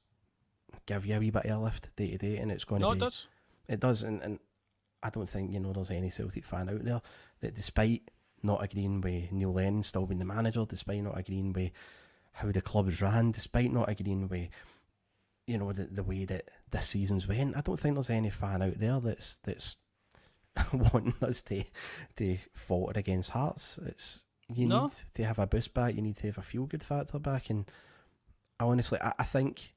give you a wee bit of a lift day to day, and it's going to be... it does. It does, and I don't think there's any Celtic fan out there that, despite not agreeing with Neil Lennon still being the manager, despite not agreeing with how the club's ran, despite not agreeing with the way that this season's went, I don't think there's any fan out there that's wanting us to falter against Hearts. You need to have a boost back. You need to have a feel good factor back, and honestly, I think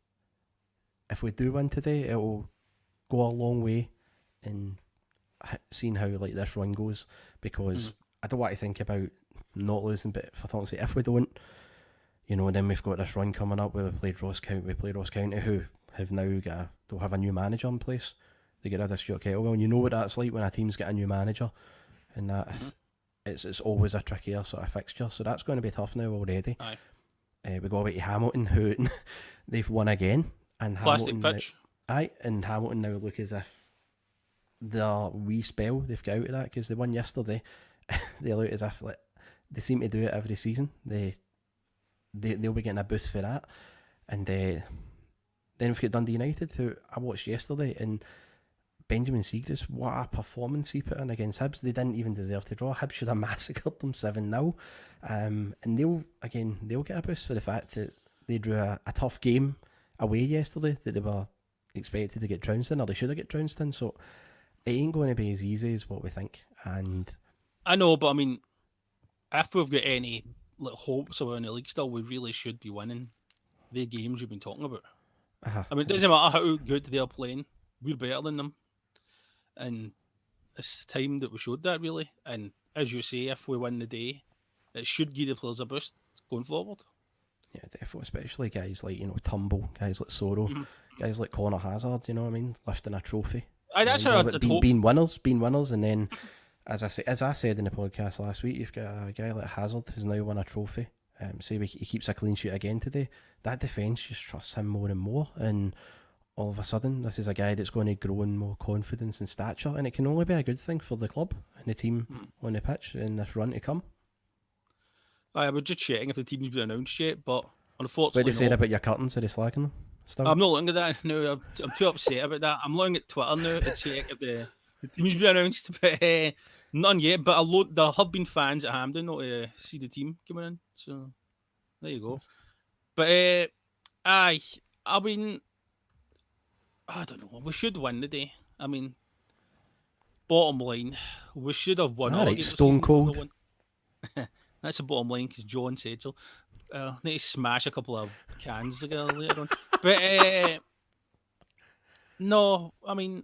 if we do win today, it will go a long way in seeing how this run goes, because I don't want to think about not losing, but for talking sake, if we don't, then we've got this run coming up where we played Ross County, who have now they'll have a new manager in place. They get rid of Stuart Kettlewell, and you know what that's like when a team's got a new manager, and that it's always a trickier sort of fixture. So that's going to be tough now already. Aye. We go away to Hamilton, who they've won again, and Plastic Hamilton pitch. And Hamilton now look as if their wee spell they've got out of that, because they won yesterday. They look as if they seem to do it every season. They'll be getting a boost for that, and then we've got Dundee United, who I watched yesterday, and Benjamin Siegrist, what a performance he put in against Hibs. They didn't even deserve to draw. Hibs should have massacred them 7-0. And they'll get a boost for the fact that they drew a tough game away yesterday that they were expected to get trounced in, or they should have get trounced in. So it ain't going to be as easy as what we think. And I know, but I mean, if we've got any hopes of winning the league still, we really should be winning the games we've been talking about. I mean, it doesn't matter how good they're playing, we're better than them. And it's time that we showed that, really. And as you say, if we win the day, it should give the players a boost going forward. Yeah, definitely, especially guys like, Turnbull, guys like Soro, guys like Connor Hazard, you know what I mean, lifting a trophy. That's how I'd hope. Being winners, and then, as I said in the podcast last week, you've got a guy like Hazard who's now won a trophy. Say he keeps a clean sheet again today. That defence just trusts him more and more, and all of a sudden, this is a guy that's going to grow in more confidence and stature, and it can only be a good thing for the club and the team on the pitch in this run to come. I was just checking if the team's been announced yet, but unfortunately, what did they say about your curtains? Are they slacking them? Still? I'm not looking at that now. I'm too upset about that. I'm looking at Twitter now to check if the team's been announced, but none yet. But there have been fans at Hampden not to see the team coming in, so there you go. But I mean, I don't know. We should win the day. I mean, bottom line, we should have won. All right, Stone Cold. That's the bottom line, because John said so. Need to smash a couple of cans together later on. But no, I mean,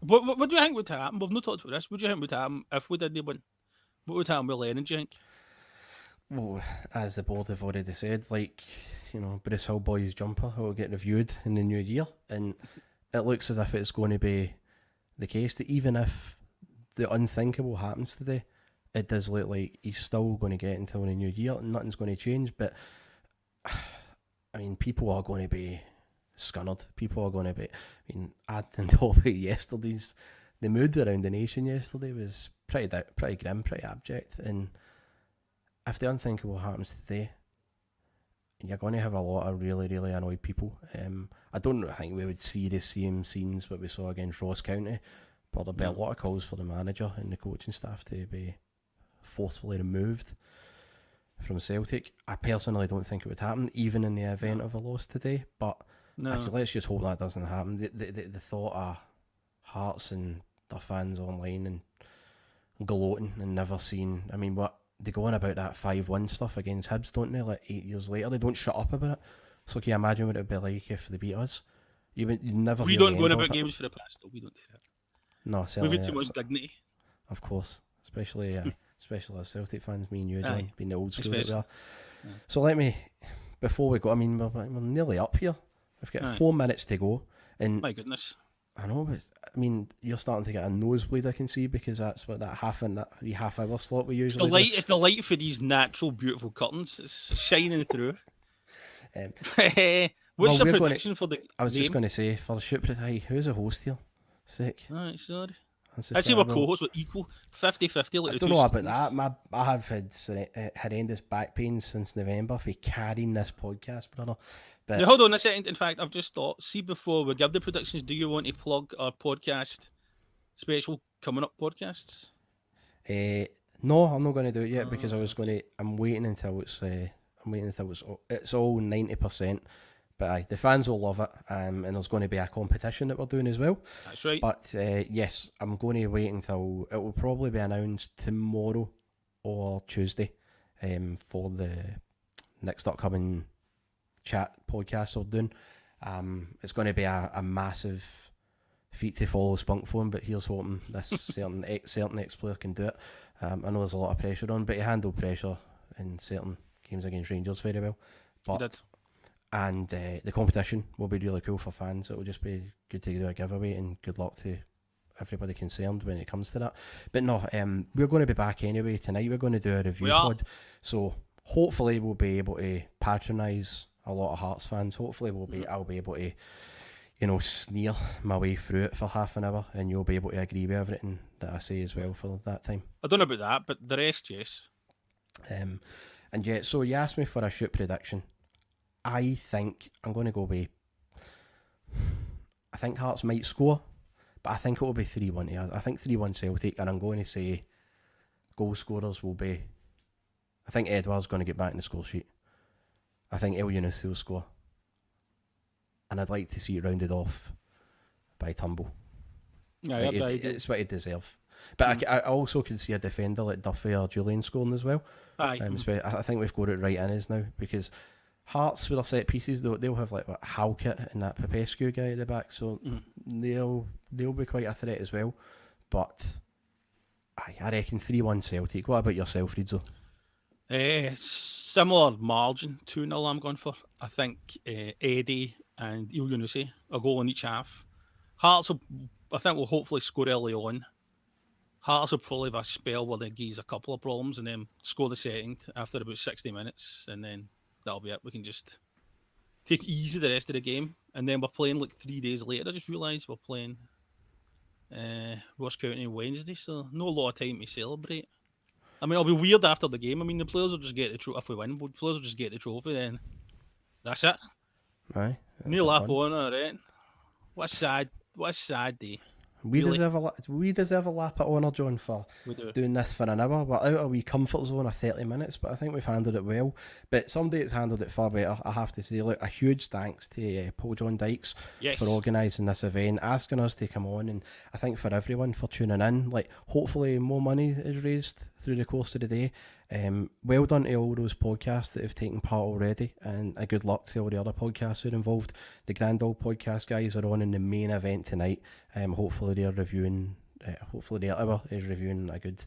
what do you think would happen? We've not talked about this. What do you think would happen if we didn't win? What would happen with Lennon, do you think? Well, as the board have already said, Bruce Hillboy's jumper will get reviewed in the new year, and it looks as if it's going to be the case that even if the unthinkable happens today, it does look like he's still going to get until the new year and nothing's going to change. But I mean, people are going to be scunnered. People are going to be. I mean, adding top of yesterday's, the mood around the nation yesterday was pretty grim, pretty abject. And if the unthinkable happens today, you're going to have a lot of really, really annoyed people. I don't think we would see the same scenes that we saw against Ross County, but there'll be a lot of calls for the manager and the coaching staff to be forcefully removed from Celtic. I personally don't think it would happen, even in the event of a loss today. But let's just hope that doesn't happen. The thought of Hearts and their fans online and gloating and never seen. I mean, what they go on about that 5-1 stuff against Hibs, don't they? Like 8 years later, they don't shut up about it. So can you imagine what it would be like if they beat us? You never. We don't go on about games for the past, though. We don't do that. No, certainly. We've too much dignity. Of course, especially as Celtic fans, me and you, John, being the old school that we are. Yeah. So before we go, I mean, we're nearly up here. We've got 4 minutes to go. And my goodness. I know, but I mean, you're starting to get a nosebleed, I can see, because that's what that half-hour slot we usually do. It's the light for these natural, beautiful curtains. It's shining through. What's your prediction for the game? I was just going to say, for the shoot, who's the host here? Sick. Right, sorry. I'd say we're co-hosts with equal 50-50. I don't know about that. I have had horrendous back pains since November for carrying this podcast, brother. But now, hold on a second. In fact, I've just thought, see, before we give the predictions, do you want to plug our podcast special coming up podcasts? No, I'm not going to do it yet because I'm waiting until it's all 90%. But the fans will love it, and there's going to be a competition that we're doing as well. That's right. But yes, I'm going to wait until it will probably be announced tomorrow or Tuesday for the next upcoming chat podcast we're doing. It's going to be a massive feat to follow Spunk Phone, but here's hoping this certain ex-player can do it. I know there's a lot of pressure on, but he handled pressure in certain games against Rangers very well. And the competition will be really cool for fans. It will just be good to do a giveaway, and good luck to everybody concerned when it comes to that. But no, we're going to be back anyway. Tonight we're going to do a review pod. So hopefully we'll be able to patronise a lot of Hearts fans. Hopefully I'll be able to, sneer my way through it for half an hour, and you'll be able to agree with everything that I say as well for that time. I don't know about that, but the rest, yes. And yeah, so you asked me for a shoot prediction. I think I'm going to go with. I think Hearts might score. but I think it will be 3-1 here. I think 3-1 Celtic, and I'm going to say goal scorers will be... I think Edouard's going to get back in the score sheet. I think El Younoussi will score. And I'd like to see it rounded off by Turnbull. Yeah, it's what he deserve. But I also can see a defender like Duffy or Julian scoring as well. Aye. I think we've got it right in us now, because Hearts with their set pieces, they'll have like Halkett and that Popescu guy at the back, so they'll be quite a threat as well. But I reckon 3-1 Celtic. What about yourself, Rizzo? Similar margin, 2-0 I'm going for. I think Eddie and El Younoussi a goal in each half. Hearts I think will hopefully score early on. Hearts will probably have a spell where they give a couple of problems and then score the second after about 60 minutes, and then that'll be it. We can just take it easy the rest of the game. And then we're playing like 3 days later. I just realised we're playing Ross County Wednesday, so no lot of time to celebrate. I mean, it'll be weird after the game. I mean, the players will just get the trophy. If we win, the players will just get the trophy, then that's it. Aye. Neil lap on, alright. What a sad day. We Really? deserve a lap at honour, John, for doing this for an hour. We're out of a wee comfort zone of 30 minutes, but I think we've handled it well. But somebody that's handled it far better, I have to say. Look, a huge thanks to Paul John Dykes for organising this event, asking us to come on, and I think for everyone for tuning in. Like, hopefully more money is raised through the course of the day. Well done to all those podcasts that have taken part already, and a good luck to all the other podcasts who are involved. The Grand Old Podcast guys are on in the main event tonight. Hopefully they're reviewing. Hopefully the other is reviewing a good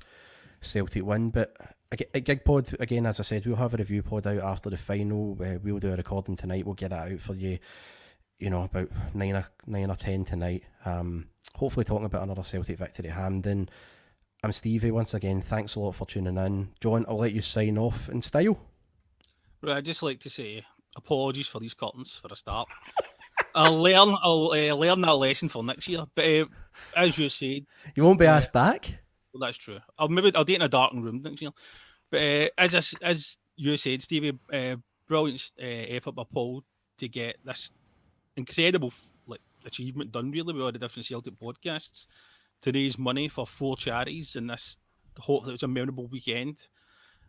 Celtic win. But at Gig Pod again, as I said, we'll have a review pod out after the final. We'll do a recording tonight. We'll get it out for you. You know, about 9 or 10 tonight. Hopefully talking about another Celtic victory at Hampden. I'm Stevie once again. Thanks a lot for tuning in. John, I'll let you sign off in style. Right, I'd just like to say apologies for these curtains for a start. I'll learn that lesson for next year. But as you said, you won't be asked back. Well, that's true. I'll do it in a darkened room next year. But as you said, Stevie, brilliant effort by Paul to get this incredible achievement done. Really, with all the different Celtic podcasts to raise money for 4 charities, and this hopefully it's a memorable weekend.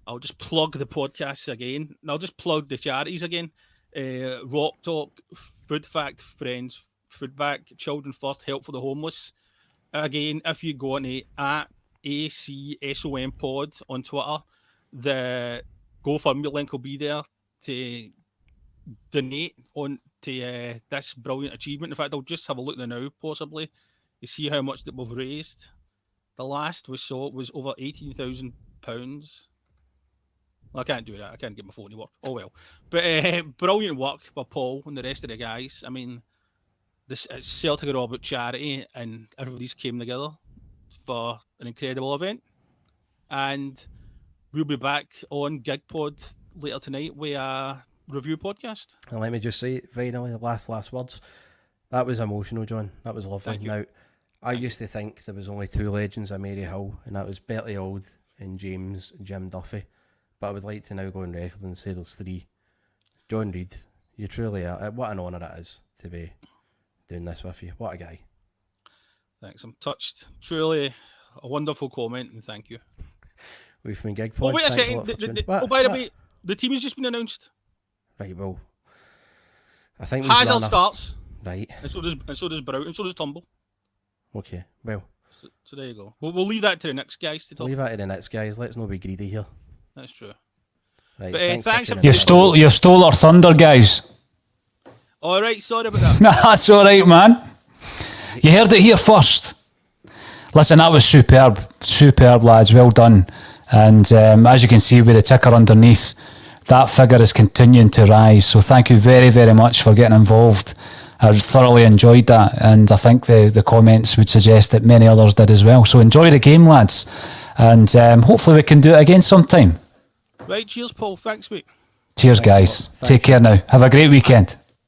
I'll just plug the podcasts again. And I'll just plug the charities again. Rock Talk, Food Fact, Friends, Food Back, Children First, Help for the Homeless. Again, if you go on at ACSOM Pod on Twitter, the GoFundMe link will be there to donate on to this brilliant achievement. In fact, I'll just have a look there now, possibly. You see how much that we've raised. The last we saw was over £18,000. Well, I can't do that. I can't get my phone to work. Oh well. But brilliant work by Paul and the rest of the guys. I mean, this Celtic are all about charity, and everybody's came together for an incredible event. And we'll be back on GigPod later tonight with a review podcast. And let me just say, finally, the last words. That was emotional, John. That was lovely. Thank you. Now, I used to think there was only 2 legends at Mary Hill, and that was Bertie Auld and James Jim Duffy. But I would like to now go on record and say there's 3. John Reid, you truly are. What an honour it is to be doing this with you. What a guy. Thanks. I'm touched. Truly a wonderful comment, and thank you. We've been GigPod. Oh, wait a second. By the way, the team has just been announced. Right, well, I think Hazard starts. Right. And so does Brown, and so does Tumble. Okay, well. So there you go. We'll leave that to the next guys to talk. Leave that to the next guys. Let's not be greedy here. That's true. Right, but, thanks. You stole our thunder, guys. All right, sorry about that. That's all right, man. You heard it here first. Listen, that was superb, lads. Well done. And as you can see with the ticker underneath, that figure is continuing to rise. So thank you very, very much for getting involved. I thoroughly enjoyed that, and I think the comments would suggest that many others did as well. So enjoy the game, lads, and hopefully we can do it again sometime. Right, cheers, Paul. Thanks, mate. Cheers, guys. Take care now. Have a great weekend.